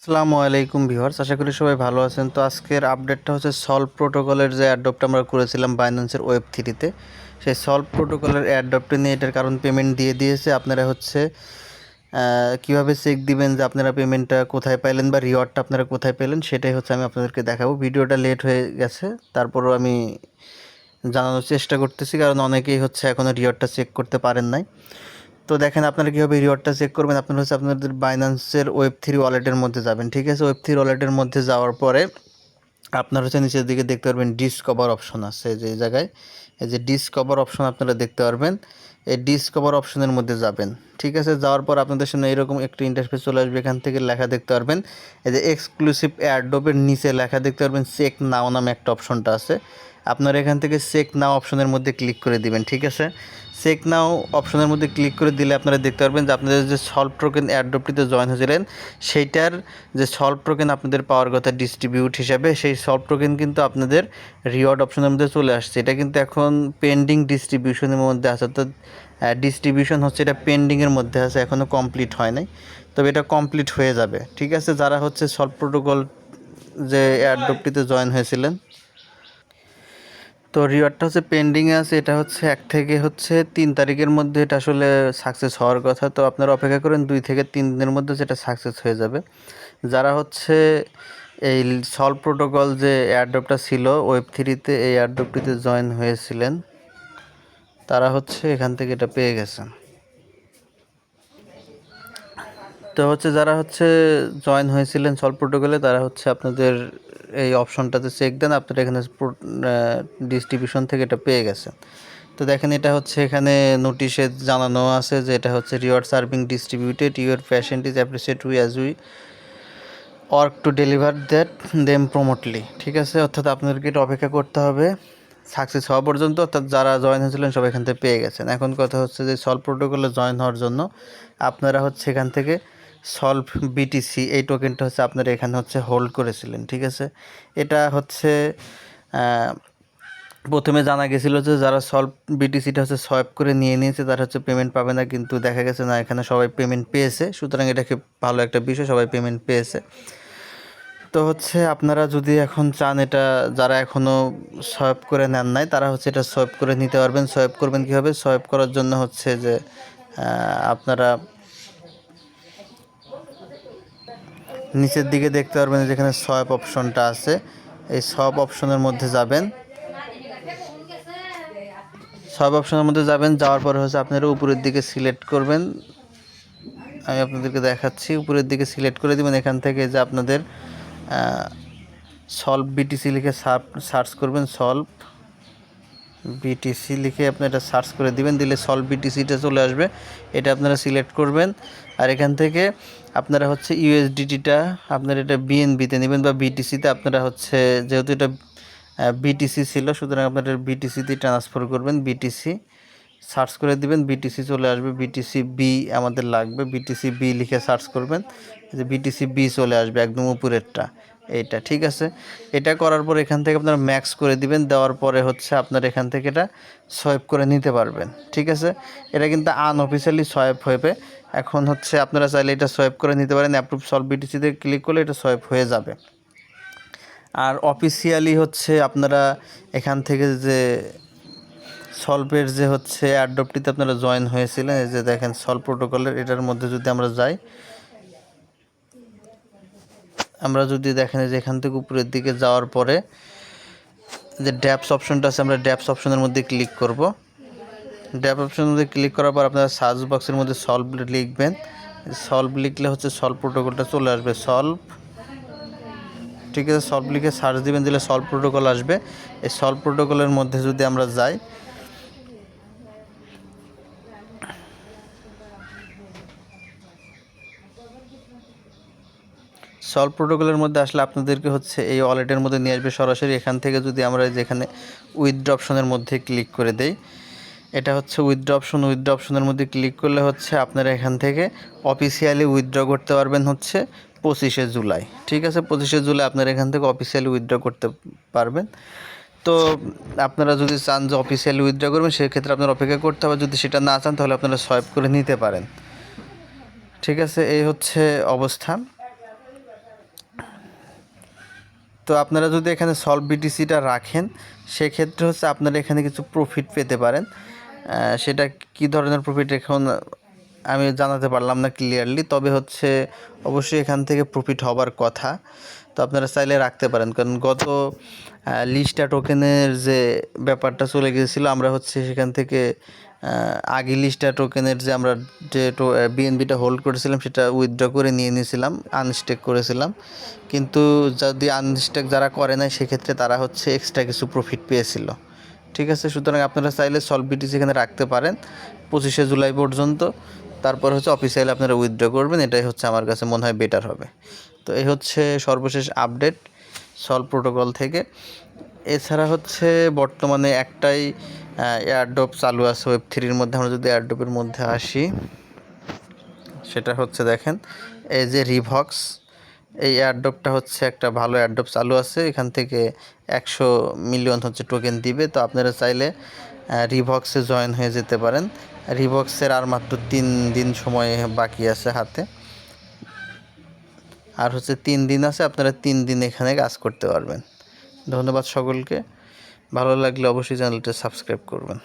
আসসালামু আলাইকুম ভিউয়ার্স, আশা করি সবাই ভালো আছেন। তো আজকের আপডেটটা হচ্ছে সলভ প্রোটোকলের যে অ্যাডপ্টটা আমরা করেছিলাম বাইন্যান্সের ওয়েব 3-তে, সেই সলভ প্রোটোকলের অ্যাডপ্টে নিয়ে এটার কারণ পেমেন্ট দিয়ে দিয়েছে। আপনারা হচ্ছে কীভাবে চেক দিবেন যে আপনারা পেমেন্টটা কোথায় পাইলেন বা রিওয়ার্ডটা আপনারা কোথায় পেলেন, সেটাই হচ্ছে আমি আপনাদেরকে দেখাবো। ভিডিওটা লেট হয়ে গেছে, তারপরও আমি জানানোর চেষ্টা করতেছি, কারণ অনেকেই হচ্ছে এখনও রিওয়ার্ডটা চেক করতে পারেন নাই। তো দেখেন আপনারা কীভাবে রিওয়ার্ডটা চেক করবেন। আপনারা হচ্ছে আপনাদের বাইন্যান্সের ওয়েব 3 ওয়ালেটের মধ্যে যাবেন, ঠিক আছে। ওয়েব 3 ওয়ালেটের মধ্যে যাওয়ার পরে আপনারা হচ্ছে নিচের দিকে দেখতে পারবেন ডিসকভার অপশন আছে, যে জায়গায় এই যে ডিসকভার অপশন আপনারা দেখতে পারবেন। এই ডিসকভার অপশনের মধ্যে যাবেন, ঠিক আছে। যাওয়ার পর আপনাদের সামনে এরকম একটা ইন্টারফেস চলে আসবে। এখান থেকে লেখা দেখতে পারবেন, এই যে এক্সক্লুসিভ এয়ারড্রপের নিচে লেখা দেখতে পারবেন চেক নাও নামে একটা অপশনটা আছে। আপনারা এখান থেকে চেক নাও অপশনের মধ্যে ক্লিক করে দিবেন, ঠিক আছে। চেক নাও অপশনের মধ্যে ক্লিক করে দিলে আপনারা দেখতে পারবেন যে আপনাদের যে সলভ টোকেন এয়ারড্রপটিতে জয়েন হয়েছিলেন, সেইটার যে সলভ টোকেন আপনাদের পাওয়ার কথা ডিস্ট্রিবিউট হিসাবে, সেই সলভ টোকেন কিন্তু আপনাদের রিওয়ার্ড অপশনের মধ্যে চলে আসছে। এটা কিন্তু এখন পেন্ডিং ডিস্ট্রিবিউশনের মধ্যে আছে, অর্থাৎ ডিস্ট্রিবিউশন হচ্ছে এটা পেন্ডিংয়ের মধ্যে আছে, এখনও কমপ্লিট হয় নাই, তবে এটা কমপ্লিট হয়ে যাবে, ঠিক আছে। যারা হচ্ছে সলভ প্রোটোকল যে এয়ারড্রপটিতে জয়েন হয়েছিলেন, তো রিওয়ার্ডটা হচ্ছে পেন্ডিংয়ে আছে। এটা হচ্ছে 1 থেকে 3 তারিখের মধ্যে এটা আসলে সাকসেস হওয়ার কথা। তো আপনারা অপেক্ষা করেন 2 থেকে 3 দিনের মধ্যে যেটা সাকসেস হয়ে যাবে। যারা হচ্ছে এই সলভ প্রোটোকল যে এয়ারড্রপটা ছিল ওয়েব 3-তে, এই এয়ারড্রপটিতে জয়েন হয়েছিলেন, তারা হচ্ছে এখান থেকে এটা পেয়ে গেছেন। তো হচ্ছে যারা হচ্ছে জয়েন হয়েছিলেন সলভ প্রোটোকলে, তারা হচ্ছে আপনাদের এই অপশনটাতে চেক দেন, আপনারা এখানে ডিস্ট্রিবিউশন থেকে এটা পেয়ে গেছেন। তো দেখেন এটা হচ্ছে এখানে নোটিশে জানানো আছে যে এটা হচ্ছে rewards are being distributed, your patience is appreciate we as we work to deliver that them promptly, ঠিক আছে। অর্থাৎ আপনাদেরকে এটা অপেক্ষা করতে হবে সাকসেস হওয়া পর্যন্ত। অর্থাৎ যারা জয়েন হয়েছিলেন সব এখান থেকে পেয়ে গেছেন। এখন কথা হচ্ছে যে সলভ প্রোটোকলে জয়েন হওয়ার জন্য আপনারা হচ্ছে এখান থেকে সলভ বিটিসি এই টোকেনটা হচ্ছে আপনারা এখানে হচ্ছে হোল্ড করেছিলেন, ঠিক আছে। এটা হচ্ছে প্রথমে জানা গেছিলো যে যারা সলভ বিটিসিটা হচ্ছে সোয়াইপ করে নিয়ে নিয়েছে তারা হচ্ছে পেমেন্ট পাবে না, কিন্তু দেখা গেছে না, এখানে সবাই পেমেন্ট পেয়েছে। সুতরাং এটা খুব ভালো একটা বিষয়, সবাই পেমেন্ট পেয়েছে। তো হচ্ছে আপনারা যদি এখন চান, এটা যারা এখনও সোয়াইপ করে নেন নাই তারা হচ্ছে এটা সোয়াইপ করে নিতে পারবেন। সোয়াইপ করবেন কীভাবে? সোয়াইপ করার জন্য হচ্ছে যে আপনারা নিচের দিকে দেখতে পারবেন যেখানে সোয়াইপ অপশনটা আছে, এই সোয়াইপ অপশনের মধ্যে যাবেন। সোয়াইপ অপশনের মধ্যে যাবেন, যাওয়ার পরে হচ্ছে আপনারা উপরের দিকে সিলেক্ট করবেন। আমি আপনাদেরকে দেখাচ্ছি, উপরের দিকে সিলেক্ট করে দেবেন। এখান থেকে যে আপনাদের সলভ বিটিসি লিখে সার্চ করবেন, সলভ বিটিসি লিখে আপনি এটা সার্চ করে দিবেন, দিলে সলভ বিটিসিটা চলে আসবে। এটা আপনারা সিলেক্ট করবেন, আর এখান থেকে আপনারা হচ্ছে ইউএসডিটিটা আপনারা এটা বিএনবিতে নেবেন বা বিটিসিতে। আপনারা হচ্ছে যেহেতু এটা বিটিসি ছিল, সুতরাং আপনারা বিটিসিতে ট্রান্সফার করবেন। বিটিসি সার্চ করে দিবেন, বিটিসি চলে আসবে। বিটিসি বি আমাদের লাগবে, বিটিসি বি লিখে সার্চ করবেন, যে বিটিসি বি চলে আসবে একদম উপরেরটা, এইটা, ঠিক আছে। এটা করার পর এখান থেকে আপনারা ম্যাক্স করে দিবেন, দেওয়ার পরে হচ্ছে আপনার এখান থেকে এটা সোয়াইপ করে নিতে পারবেন, ঠিক আছে। এটা কিন্তু আনঅফিসিয়ালি সোয়াইপ হবে। এখন হচ্ছে আপনারা চাইলে এটা সোয়াইপ করে নিতে পারেন, অ্যাপ্রুভ সলভ বিটিসিতে ক্লিক করলে এটা সোয়াইপ হয়ে যাবে। আর অফিসিয়ালি হচ্ছে আপনারা এখান থেকে যে সলভের যে হচ্ছে অ্যাডপ্টটিতে আপনারা জয়েন হয়েছিলেন, এই যে দেখেন সলভ প্রোটোকলের, এটার মধ্যে যদি আমরা যাই, আমরা যদি দেখেন যে এখান থেকে উপরের দিকে যাওয়ার পরে যে ড্যাপস অপশনটা আছে, আমরা ড্যাপস অপশনের মধ্যে ক্লিক করব। ড্যাপ অপশনের মধ্যে ক্লিক করার পর আপনারা সার্চ বক্সের মধ্যে সলভ লিখবেন। সলভ লিখলে হচ্ছে সলভ প্রোটোকলটা চলে আসবে, সলভ, ঠিক আছে। সলভ লিখে সার্চ দিবেন, দিলে সলভ প্রোটোকল আসবে। এই সলভ প্রোটোকলের মধ্যে যদি আমরা যাই, সলভ প্রোটোকলের মধ্যে আসলে আপনাদেরকে হচ্ছে এই ওয়ালেটের মধ্যে নিয়ে আসবে সরাসরি। এখান থেকে যদি আমরা যেখানে উইথড্র অপশনের মধ্যে ক্লিক করে দেই, এটা হচ্ছে উইথড্র অপশন। উইথড্র অপশনের মধ্যে ক্লিক করলে হচ্ছে আপনারা এখান থেকে অফিসিয়ালি উইথড্র করতে পারবেন হচ্ছে 25শে জুলাই, ঠিক আছে। 25শে জুলাই আপনারা এখান থেকে অফিসিয়ালি উইথড্র করতে পারবেন। তো আপনারা যদি চান যে অফিসিয়ালি উইথড্র করবেন, সেক্ষেত্রে আপনারা অপেক্ষা করতে হবে। যদি সেটা না চান তাহলে আপনারা সোয়াইপ করে নিতে পারেন, ঠিক আছে। এই হচ্ছে অবস্থা। তো আপনারা যদি এখানে সলভ বিটিসিটা রাখেন সেক্ষেত্রে হচ্ছে আপনারা এখানে কিছু প্রফিট পেতে পারেন। সেটা কি ধরনের প্রফিট এখন আমি জানাতে পারলাম না ক্লিয়ারলি, তবে হচ্ছে অবশ্যই এখান থেকে প্রফিট হবার কথা। তো আপনারা চাইলে রাখতে পারেন, কারণ গত লিস্টা টোকেনের যে ব্যাপারটা চলে গিয়েছিলো, আমরা হচ্ছে সেখান থেকে আগে লিস্টা টোকেনের যে আমরা যে বিএনবিটা হোল্ড করেছিলাম সেটা উইথড্র করে নিয়ে নিয়েছিলাম, আনস্টেক করেছিলাম। কিন্তু যদি আনস্টেক যারা করে নাই সেক্ষেত্রে তারা হচ্ছে এক্সট্রা কিছু প্রফিট পেয়েছিল। ঠিক আছে, সুতরাং আপনারা চাইলে সলভ বিটিসি এখানে রাখতে পারেন 25শে জুলাই পর্যন্ত। তারপর হচ্ছে অফিসিয়ালি আপনারা উইথড্র করবেন, এটাই হচ্ছে আমার কাছে মনে হয় বেটার হবে। তো এই হচ্ছে সর্বশেষ আপডেট সলভ প্রোটোকল থেকে। এছাড়া হচ্ছে বর্তমানে একটাই এয়ারড্রপ চালু আছে ওয়েব3-র মধ্যে। আমরা যদি এয়ারড্রপের মধ্যে আসি, সেটা হচ্ছে দেখেন এই যে রিভক্স, এই এয়ারড্রপটা হচ্ছে একটা ভালো এয়ারড্রপ চালু আছে। এখান থেকে 100 মিলিয়ন হচ্ছে টোকেন দিবে। তো আপনারা চাইলে রিভক্সে জয়েন হয়ে যেতে পারেন। রিভক্সের আর মাত্র 3 দিন সময় বাকি আছে হাতে, আর হচ্ছে 3 দিন আছে, আপনারা 3 দিন এখানে কাজ করতে পারবেন। ধন্যবাদ সকলকে। ভালো লাগলে অবশ্যই চ্যানেলটা সাবস্ক্রাইব করবেন।